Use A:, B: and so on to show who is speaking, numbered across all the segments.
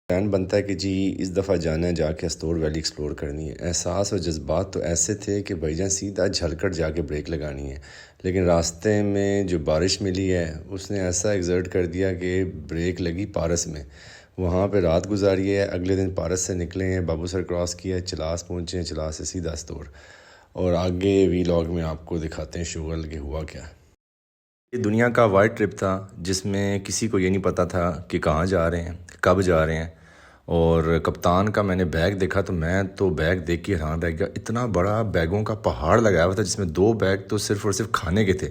A: Plan बनता है कि जी इस दफ़ा जाना है, जाके अस्तोर वैली एक्सप्लोर करनी है। एहसास और जज्बात तो ऐसे थे कि भाईजान सीधा झलकट जाके ब्रेक लगानी है, लेकिन रास्ते में जो बारिश मिली है उसने ऐसा एग्जर्ट कर दिया कि ब्रेक लगी पारस में। वहाँ पे रात गुजारी है, अगले दिन पारस से निकले हैं, बाबूसर क्रॉस किया है, चलास पहुँचे हैं, चलास से सीधा अस्तोर। और आगे वीलॉग में आपको दिखाते हैं शुगल के हुआ क्या। ये दुनिया का वाइड ट्रिप था जिसमें किसी को ये नहीं पता था कि कहाँ जा रहे हैं, कब जा रहे हैं। और कप्तान का मैंने बैग देखा तो मैं तो बैग देख के हैरान रह गया। इतना बड़ा बैगों का पहाड़ लगाया हुआ था जिसमें 2 बैग तो सिर्फ और सिर्फ खाने के थे।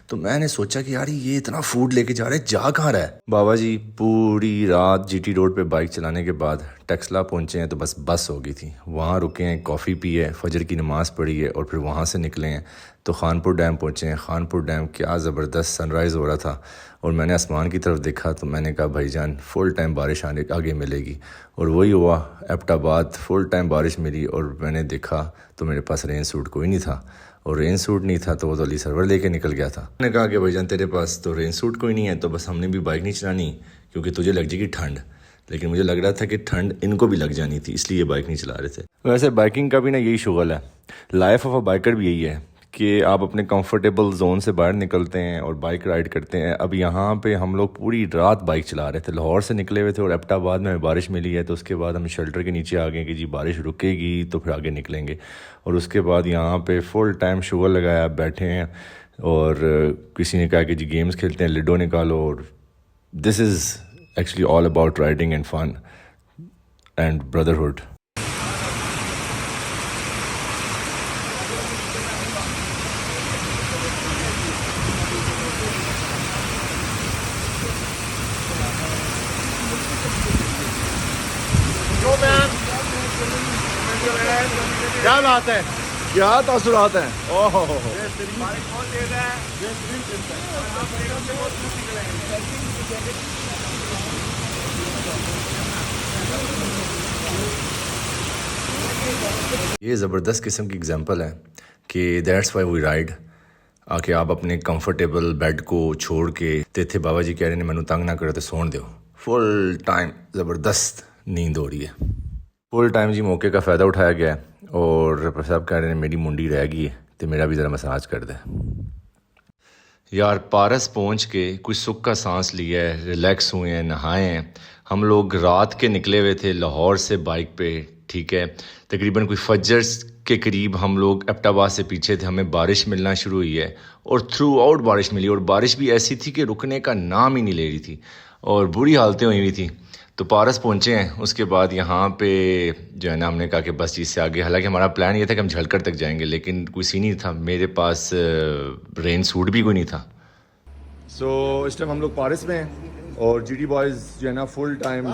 A: तो मैंने सोचा कि यार ये इतना फूड लेके जा रहे हैं, जा कहाँ रहा है। बाबा जी पूरी रात जीटी रोड पे बाइक चलाने के बाद टक्सला पहुँचे हैं तो बस हो गई थी। वहाँ रुके हैं, कॉफ़ी पी है, फजर की नमाज़ पढ़ी है और फिर वहाँ से निकले हैं तो खानपुर डैम पहुँचे हैं। खानपुर डैम क्या ज़बरदस्त सनराइज़ हो रहा था और मैंने आसमान की तरफ देखा तो मैंने कहा भाईजान फुल टाइम बारिश आगे मिलेगी। और वही हुआ, एबटाबाद फुल टाइम बारिश मिली और मैंने देखा तो मेरे पास रेन सूट कोई नहीं था, और रेन सूट नहीं था तो वो तो अली सरवर लेके निकल गया था। मैंने कहा कि भाईजान तेरे पास तो रेन सूट कोई नहीं है तो बस हमने भी बाइक नहीं चलानी क्योंकि तुझे लग जाएगी ठंड। लेकिन मुझे लग रहा था कि ठंड इनको भी लग जानी थी, इसलिए बाइक नहीं चला रहे थे। वैसे बाइकिंग का भी ना यही शुगल है, लाइफ ऑफ अ बाइकर भी यही है कि आप अपने कंफर्टेबल जोन से बाहर निकलते हैं और बाइक राइड करते हैं। अब यहाँ पे हम लोग पूरी रात बाइक चला रहे थे, लाहौर से निकले हुए थे और एबटाबाद में बारिश मिली है तो उसके बाद हम शेल्टर के नीचे आ गए कि जी बारिश रुकेगी तो फिर आगे निकलेंगे। और उसके बाद यहाँ पे फुल टाइम शुगर लगाया, बैठे हैं और किसी ने कहा कि जी गेम्स खेलते हैं, लिडो निकालो। और this is actually all about riding and fun and brotherhood. क्या बात है, क्या तासुरात हैं। ओहो ये ज़बरदस्त किस्म की एग्जांपल है कि दैट्स वाई वी राइड। आके आप अपने कंफर्टेबल बेड को छोड़ के तेथे बाबा जी कह रहे ने मैनू तंग ना करे तो सोन दो। फुल टाइम ज़बरदस्त नींद हो रही है, फुल टाइम जी मौके का फ़ायदा उठाया गया है। और साहब कह रहे हैं मेरी मुंडी रह गई है तो मेरा भी ज़रा मसाज कर दे। यार पारस पहुंच के कुछ सुख का सांस लिया है, रिलैक्स हुए हैं, नहाए हैं। हम लोग रात के निकले हुए थे लाहौर से बाइक पे, ठीक है। तकरीबन कोई फजर के करीब हम लोग एबटाबाद से पीछे थे, हमें बारिश मिलना शुरू हुई है और थ्रू आउट बारिश मिली। और बारिश भी ऐसी थी कि रुकने का नाम ही नहीं ले रही थी और बुरी हालतें हुई हुई थी। तो पारस पहुँचे हैं, उसके बाद यहाँ पे जो है ना हमने कहा कि बस चीज़ से आगे, हालांकि हमारा प्लान ये था कि हम झलकर तक जाएंगे लेकिन कोई सीन नहीं था, मेरे पास रेन सूट भी कोई नहीं था। सो इस टाइम हम लोग पारस में हैं और जीडी बॉयज़ जो है ना फुल टाइम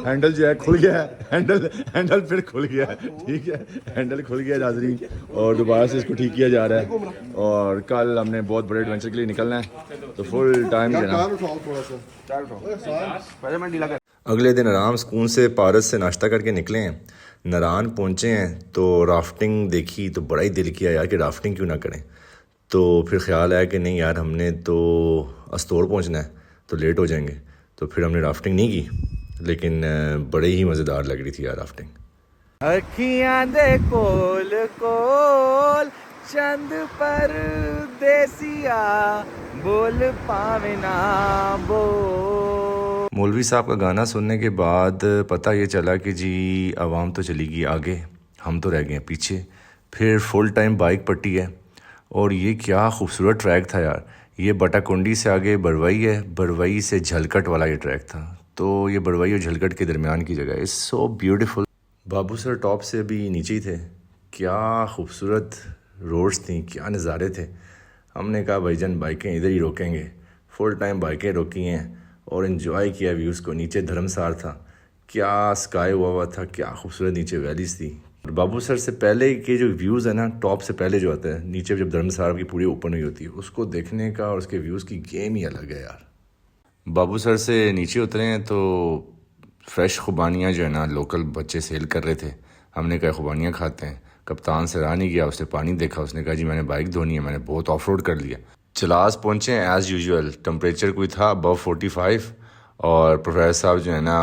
A: हैंडल जो है खुल गया है, हैंडल फिर खुल गया है, ठीक है, हैंडल खुल गया है नाज़रीन और दोबारा से इसको ठीक किया जा रहा है। और कल हमने बहुत बड़े एडवेंचर के लिए निकलना है तो फुल टाइम जो है ना अगले दिन आराम सुकून से पारस से नाश्ता करके निकले हैं, नारान पहुँचे हैं तो राफ्टिंग देखी तो बड़ा ही दिल किया यार कि राफ्टिंग क्यों ना करें। तो फिर ख्याल आया कि नहीं यार हमने तो अस्तोर पहुँचना है तो लेट हो जाएंगे, तो फिर हमने राफ्टिंग नहीं की, लेकिन बड़ी ही मज़ेदार लग रही थी यार राफ्टिंग।
B: अखियां दे कोल कोल चंद पर देसिया बोल पावे ना बोल।
A: मौलवी साहब का गाना सुनने के बाद पता ये चला कि जी आवाम तो चली गई आगे, हम तो रह गए पीछे। फिर फुल टाइम बाइक पट्टी है और ये क्या खूबसूरत ट्रैक था यार। ये बटाकुंडी से आगे बरवई है, बरवई से झलकट वाला ये ट्रैक था। तो ये बरवई और झलकट के दरमियान की जगह है, it's so beautiful. Babu sir top से भी नीचे ही थे, क्या खूबसूरत रोड्स थी, क्या नज़ारे थे। हमने कहा भाईजान बाइकें इधर ही रोकेंगे, फुल टाइम बाइकें रोकी हैं और इन्जॉय किया व्यूज़ को। नीचे धर्मसार था, क्या स्काई हुआ था, क्या खूबसूरत नीचे वैलीज थी। और बाबू सर से पहले के जो व्यूज़ है ना, टॉप से पहले जो आता है, नीचे जब धर्मसार की पूरी ओपन हुई होती है, उसको देखने का और उसके व्यूज़ की गेम ही अलग है यार। बाबू सर से नीचे उतरे हैं तो फ्रेश खुबानियाँ जो है ना लोकल बच्चे सेल कर रहे थे। हमने कहा खुबानियाँ खाते हैं। कप्तान से राह नहीं गया, उसने पानी देखा, उसने कहा जी मैंने बाइक धोनी है, मैंने बहुत ऑफ रोड कर लिया। चलास पहुँचे हैं एज़ यूजुअल, टम्परेचर कोई था अबव 45 और प्रोफेसर साहब जो है ना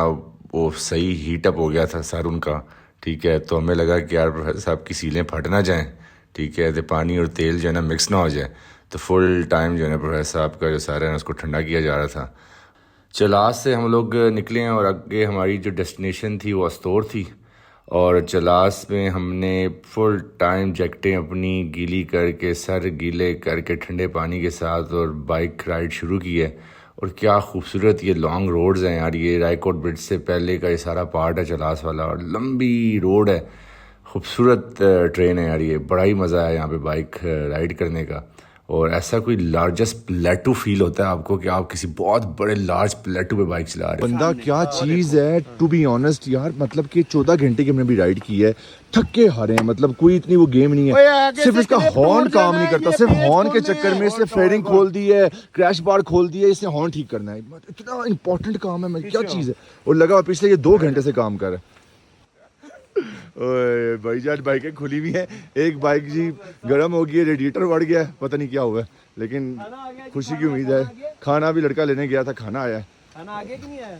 A: वो सही हीटअप हो गया था सर उनका, ठीक है। तो हमें लगा कि यार प्रोफेसर साहब की सीलें फट ना जाएं, ठीक है, तो पानी और तेल जो है ना मिक्स ना हो जाए। तो फुल टाइम जो है ना प्रोफेसर साहब का जो सर है ना उसको ठंडा किया जा रहा था। चलास से हम लोग निकले हैं और आगे हमारी जो डेस्टिनेशन थी वो अस्तोर थी। और चलास में हमने फुल टाइम जैकेटें अपनी गीली करके, सर गीले करके ठंडे पानी के साथ और बाइक राइड शुरू की है। और क्या खूबसूरत ये लॉन्ग रोड्स हैं यार, ये रायकोट ब्रिज से पहले का ये सारा पार्ट है चलास वाला, और लंबी रोड है, खूबसूरत ट्रेन है यार ये। बड़ा ही मज़ा आया यहाँ पे बाइक राइड करने का। और ऐसा कोई लार्जेस्ट प्लेटू फील होता है आपको कि आप किसी बहुत बड़े लार्ज प्लेटू पे बाइक चला रहे हो।
C: बंदा क्या चीज़ है, टू बी ऑनेस्ट यार, मतलब कि 14 घंटे की हमने भी राइड की है, थक के हारे हैं, मतलब कोई इतनी वो गेम नहीं है। सिर्फ इसका हॉर्न काम नहीं करता, सिर्फ हॉर्न के चक्कर में इसने फेयरिंग खोल दी है, क्रैश बार खोल दी है, इसने हॉर्न ठीक करना है। इतना इंपॉर्टेंट काम है, मैं क्या चीज़ है। और लगा पिछले ये 2 घंटे से काम कर रहा है। ओए भाईजान बाइकें खुली हुई हैं, एक बाइक जी गर्म हो गई है, रेडिएटर बढ़ गया है, पता नहीं क्या हुआ है, लेकिन खुशी की उम्मीद है। खाना भी लड़का लेने गया था, खाना आया है।
D: खाना आगे कि नहीं आया?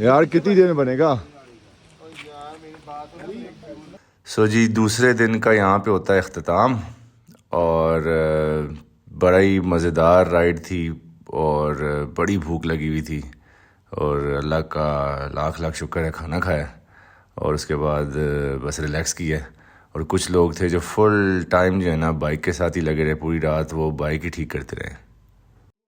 C: यार कितनी देर में बनेगा?
A: सो जी दूसरे दिन का यहाँ पे होता है अख्ताम, और बड़ा ही मज़ेदार राइड थी और बड़ी भूख लगी हुई थी, और अल्लाह का लाख लाख शुक्र है खाना खाया और उसके बाद बस रिलैक्स किया। और कुछ लोग थे जो फुल टाइम जो है ना बाइक के साथ ही लगे रहे पूरी रात, वो बाइक ही ठीक करते रहे।